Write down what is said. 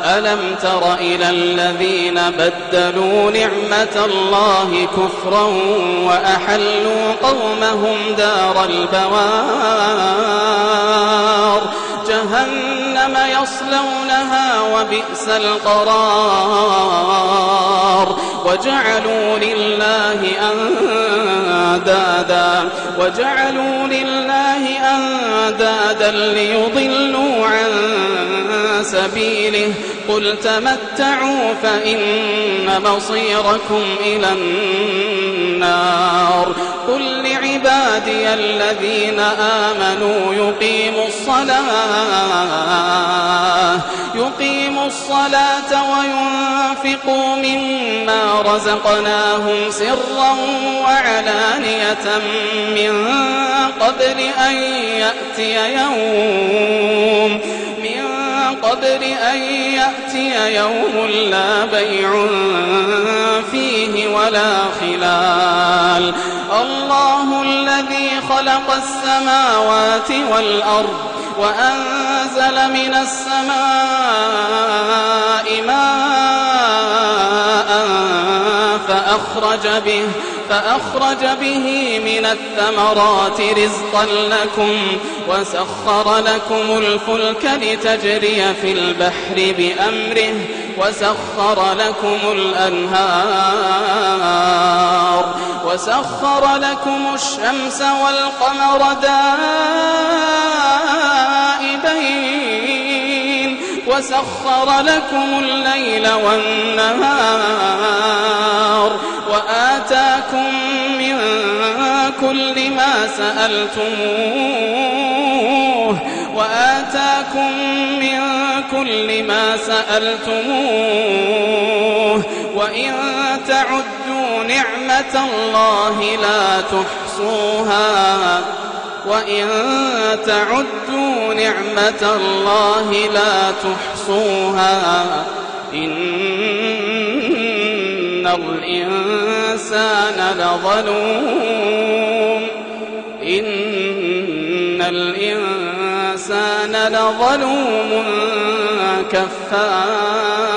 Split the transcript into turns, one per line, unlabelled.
ألم تر إلى الذين بدلوا نعمة الله كفرا وأحلوا قومهم دار البوار جهنم يصلونها وبئس القرار وجعلوا لله أندادا ليضلوا عن سبيله قل تمتعوا فإن مصيركم إلى النار قل لعبادي الذين آمنوا يقيموا الصلاة وينفقوا مما رزقناهم سرا وعلانية من قبل أن يأتي يوم لا بيع فيه ولا خلال الله الذي خلق السماوات والأرض وأنزل من السماء ماء فأخرج به من الثمرات رزقا لكم وسخر لكم الفلك لتجري في البحر بأمره وسخر لكم الأنهار وسخر لكم الشمس والقمر دائبين وسخر لكم الليل والنهار وآتاكم من كل ما سألتموه وإن تعدوا نعمة الله لا تحصوها إن الإنسان لظلوم كفار